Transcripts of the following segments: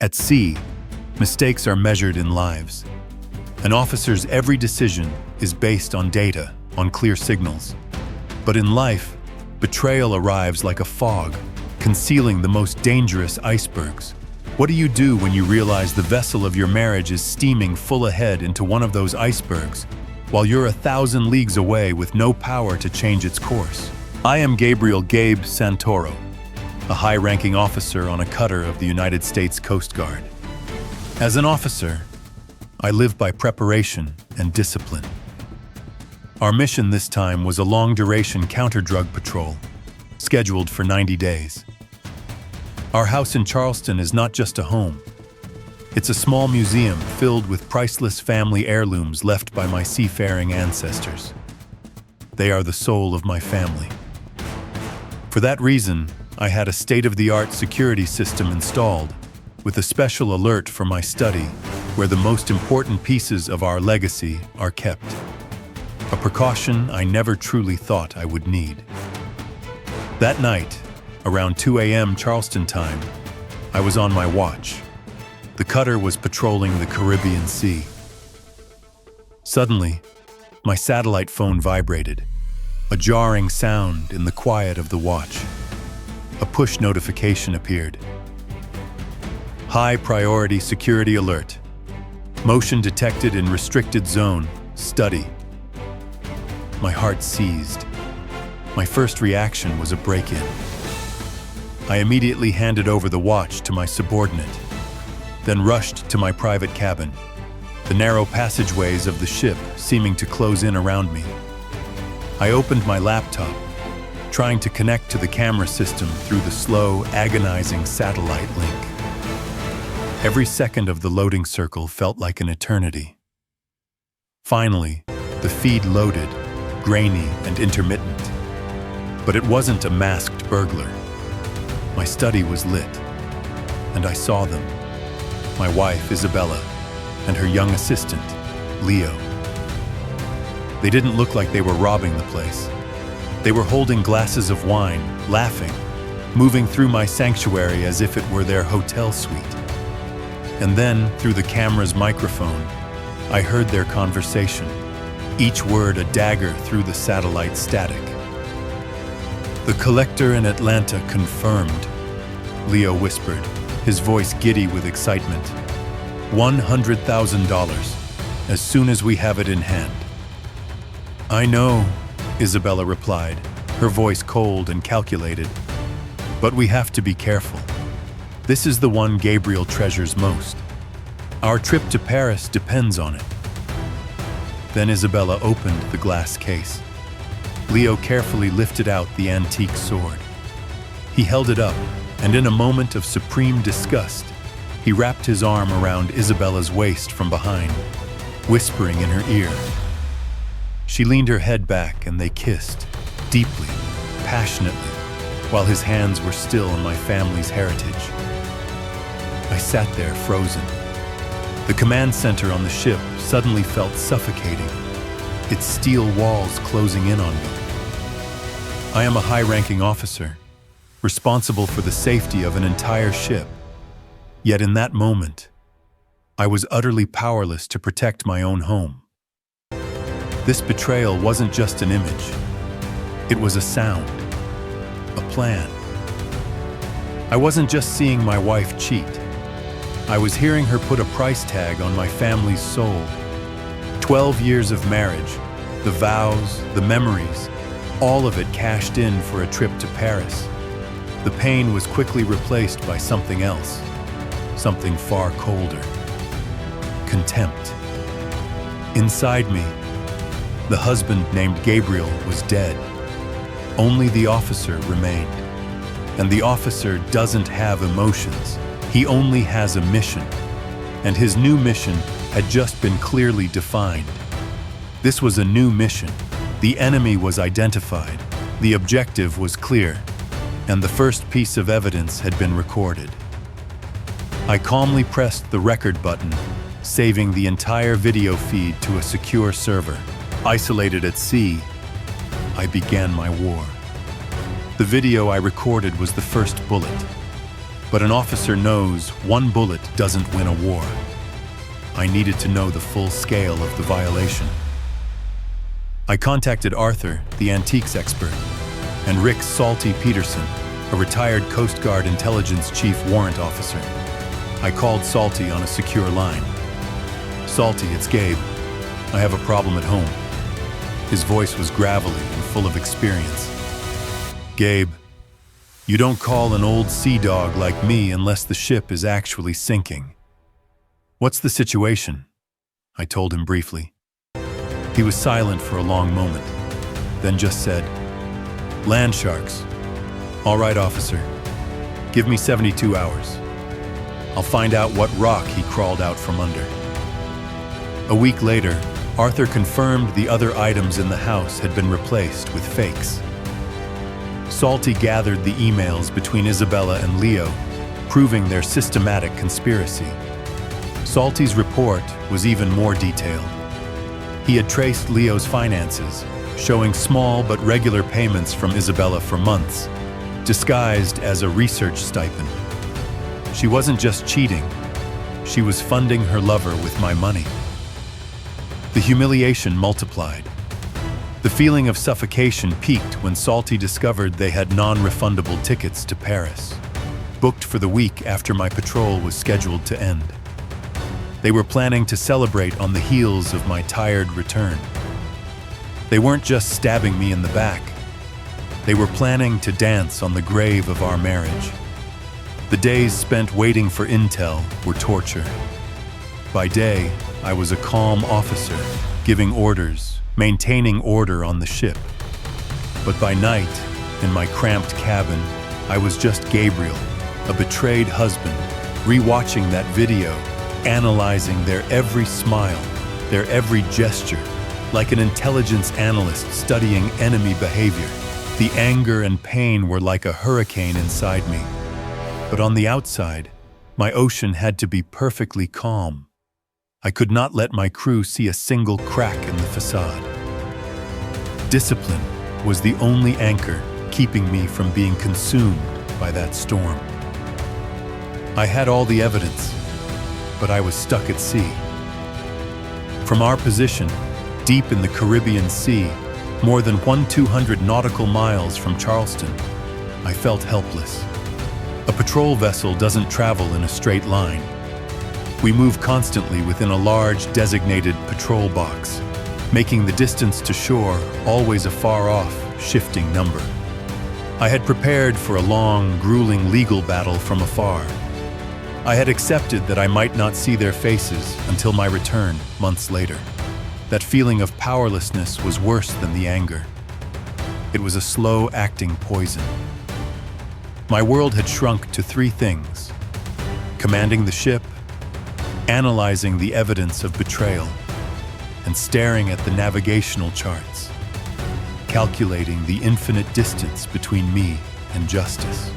At sea, mistakes are measured in lives. An officer's every decision is based on data, on clear signals. But in life, betrayal arrives like a fog, concealing the most dangerous icebergs. What do you do when you realize the vessel of your marriage is steaming full ahead into one of those icebergs, while you're 1,000 leagues away with no power to change its course? I am Gabe Santoro, a high-ranking officer on a cutter of the United States Coast Guard. As an officer, I live by preparation and discipline. Our mission this time was a long-duration counter-drug patrol, scheduled for 90 days. Our house in Charleston is not just a home. It's a small museum filled with priceless family heirlooms left by my seafaring ancestors. They are the soul of my family. For that reason, I had a state-of-the-art security system installed, with a special alert for my study, where the most important pieces of our legacy are kept. A precaution I never truly thought I would need. That night, around 2 a.m. Charleston time, I was on my watch. The cutter was patrolling the Caribbean Sea. Suddenly, my satellite phone vibrated, a jarring sound in the quiet of the watch. A push notification appeared. High priority security alert. Motion detected in restricted zone, study. My heart seized. My first reaction was a break-in. I immediately handed over the watch to my subordinate, then rushed to my private cabin, the narrow passageways of the ship seeming to close in around me. I opened my laptop, trying to connect to the camera system through the slow, agonizing satellite link. Every second of the loading circle felt like an eternity. Finally, the feed loaded, grainy and intermittent. But it wasn't a masked burglar. My study was lit, and I saw them. My wife, Isabella, and her young assistant, Leo. They didn't look like they were robbing the place. They were holding glasses of wine, laughing, moving through my sanctuary as if it were their hotel suite. And then, through the camera's microphone, I heard their conversation, each word a dagger through the satellite static. "The collector in Atlanta confirmed," Leo whispered, his voice giddy with excitement. $100,000, as soon as we have it in hand." "I know," Isabella replied, her voice cold and calculated. "But we have to be careful. This is the one Gabriel treasures most. Our trip to Paris depends on it." Then Isabella opened the glass case. Leo carefully lifted out the antique sword. He held it up, and in a moment of supreme disgust, he wrapped his arm around Isabella's waist from behind, whispering in her ear. She leaned her head back and they kissed, deeply, passionately, while his hands were still on my family's heritage. I sat there frozen. The command center on the ship suddenly felt suffocating, its steel walls closing in on me. I am a high-ranking officer, responsible for the safety of an entire ship. Yet in that moment, I was utterly powerless to protect my own home. This betrayal wasn't just an image. It was a sound, a plan. I wasn't just seeing my wife cheat. I was hearing her put a price tag on my family's soul. 12 years of marriage, the vows, the memories, all of it cashed in for a trip to Paris. The pain was quickly replaced by something else, something far colder. Contempt. Inside me, the husband named Gabriel was dead. Only the officer remained. And the officer doesn't have emotions. He only has a mission. And his new mission had just been clearly defined. This was a new mission. The enemy was identified. The objective was clear. And the first piece of evidence had been recorded. I calmly pressed the record button, saving the entire video feed to a secure server. Isolated at sea, I began my war. The video I recorded was the first bullet. But an officer knows one bullet doesn't win a war. I needed to know the full scale of the violation. I contacted Arthur, the antiques expert, and Rick Salty Peterson, a retired Coast Guard intelligence chief warrant officer. I called Salty on a secure line. "Salty, it's Gabe. I have a problem at home." His voice was gravelly and full of experience. "Gabe, you don't call an old sea dog like me unless the ship is actually sinking. What's the situation?" I told him briefly. He was silent for a long moment, then just said, "Land sharks. All right, officer. Give me 72 hours. I'll find out what rock he crawled out from under." A week later, Arthur confirmed the other items in the house had been replaced with fakes. Salty gathered the emails between Isabella and Leo, proving their systematic conspiracy. Salty's report was even more detailed. He had traced Leo's finances, showing small but regular payments from Isabella for months, disguised as a research stipend. She wasn't just cheating, she was funding her lover with my money. The humiliation multiplied. The feeling of suffocation peaked when Salty discovered they had non-refundable tickets to Paris, booked for the week after my patrol was scheduled to end. They were planning to celebrate on the heels of my tired return. They weren't just stabbing me in the back. They were planning to dance on the grave of our marriage. The days spent waiting for intel were torture. By day, I was a calm officer, giving orders, maintaining order on the ship. But by night, in my cramped cabin, I was just Gabriel, a betrayed husband, rewatching that video, analyzing their every smile, their every gesture, like an intelligence analyst studying enemy behavior. The anger and pain were like a hurricane inside me. But on the outside, my ocean had to be perfectly calm. I could not let my crew see a single crack in the facade. Discipline was the only anchor keeping me from being consumed by that storm. I had all the evidence, but I was stuck at sea. From our position, deep in the Caribbean Sea, more than 200 nautical miles from Charleston, I felt helpless. A patrol vessel doesn't travel in a straight line. We move constantly within a large designated patrol box, making the distance to shore always a far-off, shifting number. I had prepared for a long, grueling legal battle from afar. I had accepted that I might not see their faces until my return months later. That feeling of powerlessness was worse than the anger. It was a slow-acting poison. My world had shrunk to three things: commanding the ship, analyzing the evidence of betrayal, and staring at the navigational charts, calculating the infinite distance between me and justice.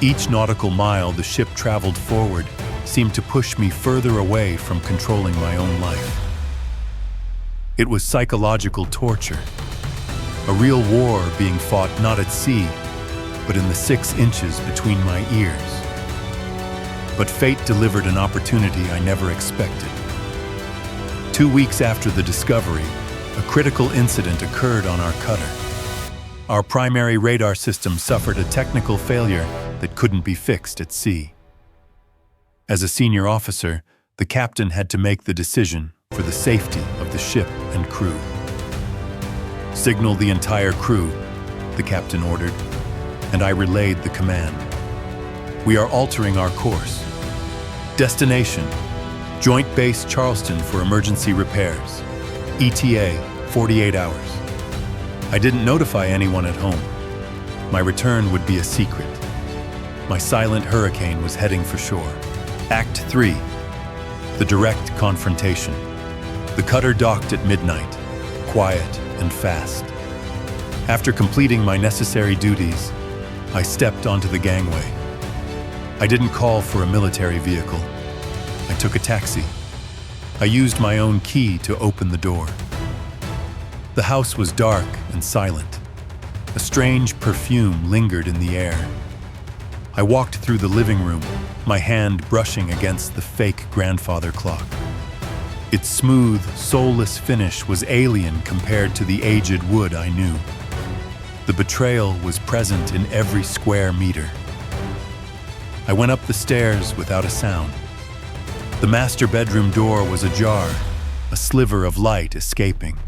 Each nautical mile the ship traveled forward seemed to push me further away from controlling my own life. It was psychological torture, a real war being fought not at sea, but in the 6 inches between my ears. But fate delivered an opportunity I never expected. 2 weeks after the discovery, a critical incident occurred on our cutter. Our primary radar system suffered a technical failure that couldn't be fixed at sea. As a senior officer, the captain had to make the decision for the safety of the ship and crew. "Signal the entire crew," the captain ordered, and I relayed the command. "We are altering our course. Destination: Joint Base Charleston for emergency repairs. ETA: 48 hours. I didn't notify anyone at home. My return would be a secret. My silent hurricane was heading for shore. Act 3. The direct confrontation. The cutter docked at midnight, quiet and fast. After completing my necessary duties, I stepped onto the gangway. I didn't call for a military vehicle. I took a taxi. I used my own key to open the door. The house was dark and silent. A strange perfume lingered in the air. I walked through the living room, my hand brushing against the fake grandfather clock. Its smooth, soulless finish was alien compared to the aged wood I knew. The betrayal was present in every square meter. I went up the stairs without a sound. The master bedroom door was ajar, a sliver of light escaping.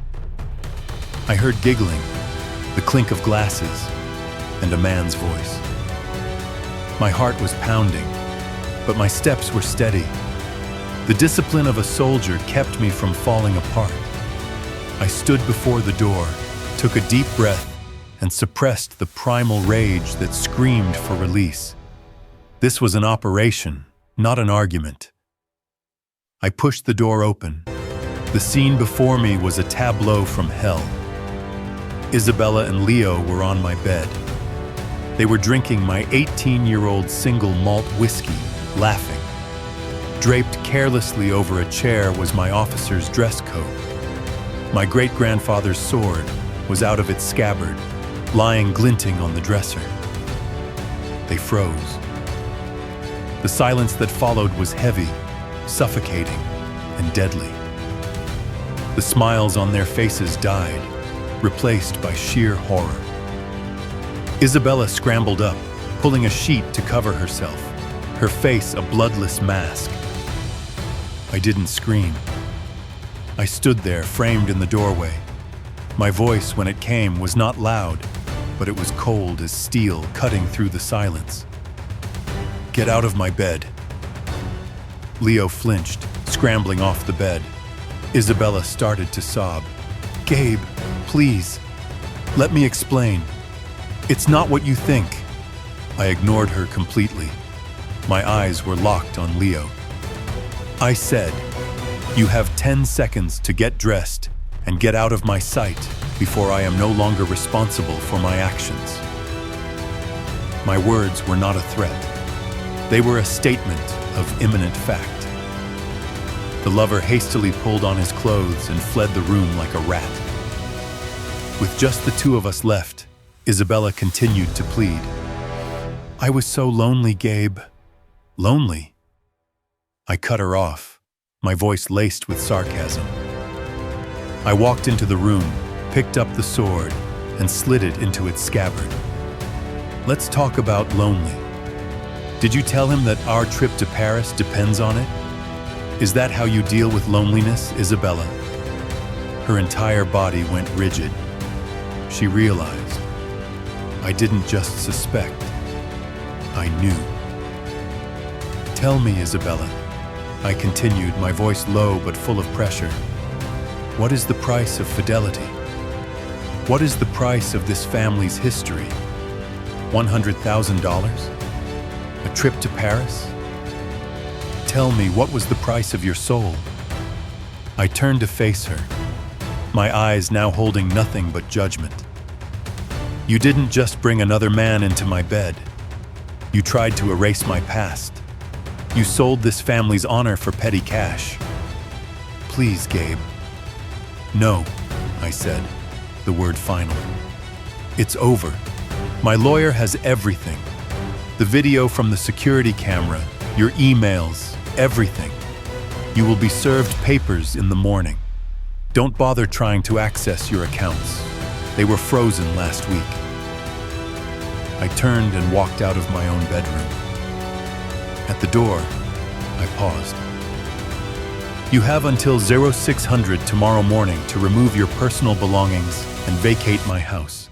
I heard giggling, the clink of glasses, and a man's voice. My heart was pounding, but my steps were steady. The discipline of a soldier kept me from falling apart. I stood before the door, took a deep breath, and suppressed the primal rage that screamed for release. This was an operation, not an argument. I pushed the door open. The scene before me was a tableau from hell. Isabella and Leo were on my bed. They were drinking my 18-year-old single malt whiskey, laughing. Draped carelessly over a chair was my officer's dress coat. My great-grandfather's sword was out of its scabbard, lying glinting on the dresser. They froze. The silence that followed was heavy, suffocating, and deadly. The smiles on their faces died, replaced by sheer horror. Isabella scrambled up, pulling a sheet to cover herself, her face a bloodless mask. I didn't scream. I stood there, framed in the doorway. My voice, when it came, was not loud, but it was cold as steel cutting through the silence. Get out of my bed. Leo flinched, scrambling off the bed. Isabella started to sob. Gabe, please, let me explain. It's not what you think. I ignored her completely. My eyes were locked on Leo. I said, you have 10 seconds to get dressed and get out of my sight before I am no longer responsible for my actions. My words were not a threat. They were a statement of imminent fact. The lover hastily pulled on his clothes and fled the room like a rat. With just the two of us left, Isabella continued to plead. I was so lonely, Gabe. Lonely? I cut her off, my voice laced with sarcasm. I walked into the room, picked up the sword, and slid it into its scabbard. Let's talk about lonely. Did you tell him that our trip to Paris depends on it? Is that how you deal with loneliness, Isabella? Her entire body went rigid. She realized. I didn't just suspect. I knew. Tell me, Isabella, I continued, my voice low but full of pressure. What is the price of fidelity? What is the price of this family's history? $100,000? A trip to Paris? Tell me, what was the price of your soul? I turned to face her, my eyes now holding nothing but judgment. You didn't just bring another man into my bed. You tried to erase my past. You sold this family's honor for petty cash. Please, Gabe. No, I said, the word final. It's over. My lawyer has everything. The video from the security camera, your emails, everything. You will be served papers in the morning. Don't bother trying to access your accounts. They were frozen last week. I turned and walked out of my own bedroom. At the door, I paused. You have until 0600 tomorrow morning to remove your personal belongings and vacate my house.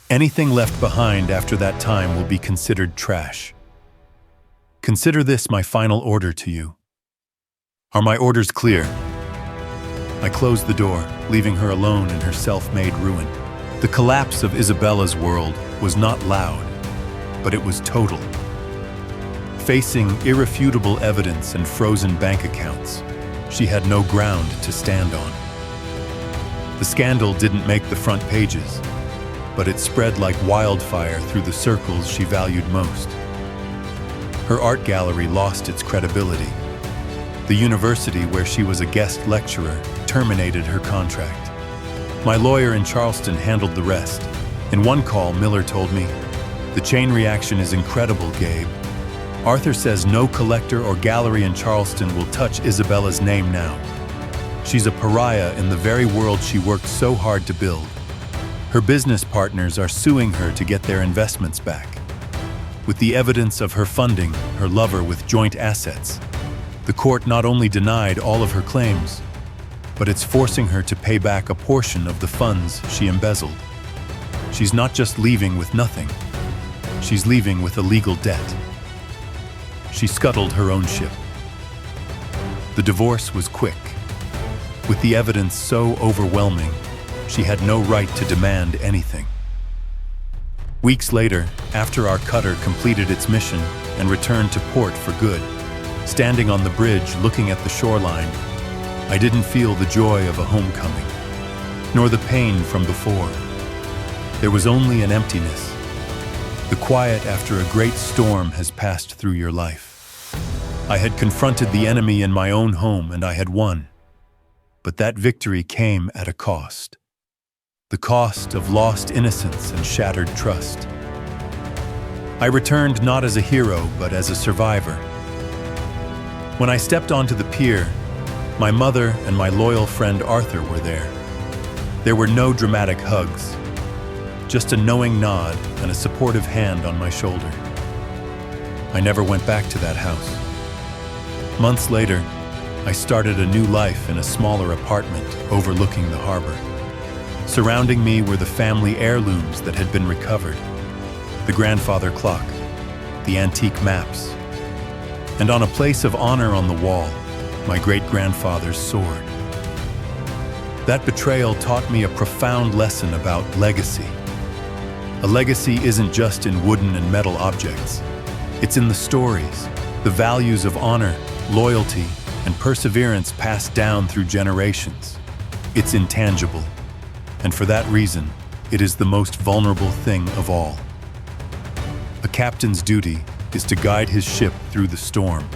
Anything left behind after that time will be considered trash. Consider this my final order to you. Are my orders clear? I closed the door, leaving her alone in her self-made ruin. The collapse of Isabella's world was not loud, but it was total. Facing irrefutable evidence and frozen bank accounts, she had no ground to stand on. The scandal didn't make the front pages, but it spread like wildfire through the circles she valued most. Her art gallery lost its credibility. The university where she was a guest lecturer terminated her contract. My lawyer in Charleston handled the rest. In one call, Miller told me, The chain reaction is incredible, Gabe. Arthur says no collector or gallery in Charleston will touch Isabella's name now. She's a pariah in the very world she worked so hard to build. Her business partners are suing her to get their investments back. With the evidence of her funding her lover with joint assets, the court not only denied all of her claims, but it's forcing her to pay back a portion of the funds she embezzled. She's not just leaving with nothing, she's leaving with a legal debt. She scuttled her own ship. The divorce was quick. With the evidence so overwhelming, she had no right to demand anything. Weeks later, after our cutter completed its mission and returned to port for good, standing on the bridge looking at the shoreline, I didn't feel the joy of a homecoming, nor the pain from before. There was only an emptiness. The quiet after a great storm has passed through your life. I had confronted the enemy in my own home and I had won. But that victory came at a cost. The cost of lost innocence and shattered trust. I returned not as a hero, but as a survivor. When I stepped onto the pier, my mother and my loyal friend Arthur were there. There were no dramatic hugs, just a knowing nod and a supportive hand on my shoulder. I never went back to that house. Months later, I started a new life in a smaller apartment overlooking the harbor. Surrounding me were the family heirlooms that had been recovered, the grandfather clock, the antique maps, and on a place of honor on the wall, my great-grandfather's sword. That betrayal taught me a profound lesson about legacy. A legacy isn't just in wooden and metal objects. It's in the stories, the values of honor, loyalty, and perseverance passed down through generations. It's intangible, and for that reason, it is the most vulnerable thing of all. A captain's duty is to guide his ship through the storm.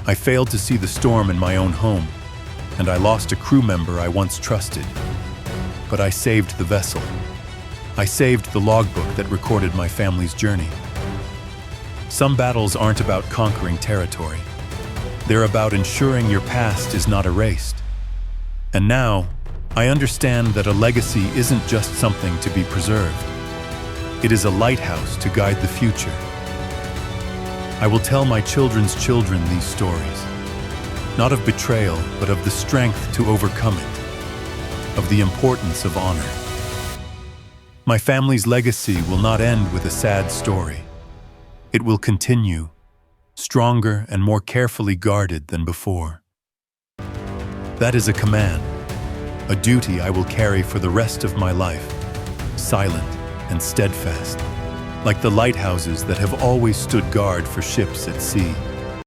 I failed to see the storm in my own home, and I lost a crew member I once trusted. But I saved the vessel. I saved the logbook that recorded my family's journey. Some battles aren't about conquering territory. They're about ensuring your past is not erased. And now, I understand that a legacy isn't just something to be preserved. It is a lighthouse to guide the future. I will tell my children's children these stories, not of betrayal, but of the strength to overcome it, of the importance of honor. My family's legacy will not end with a sad story. It will continue, stronger and more carefully guarded than before. That is a command, a duty I will carry for the rest of my life, silent and steadfast, like the lighthouses that have always stood guard for ships at sea.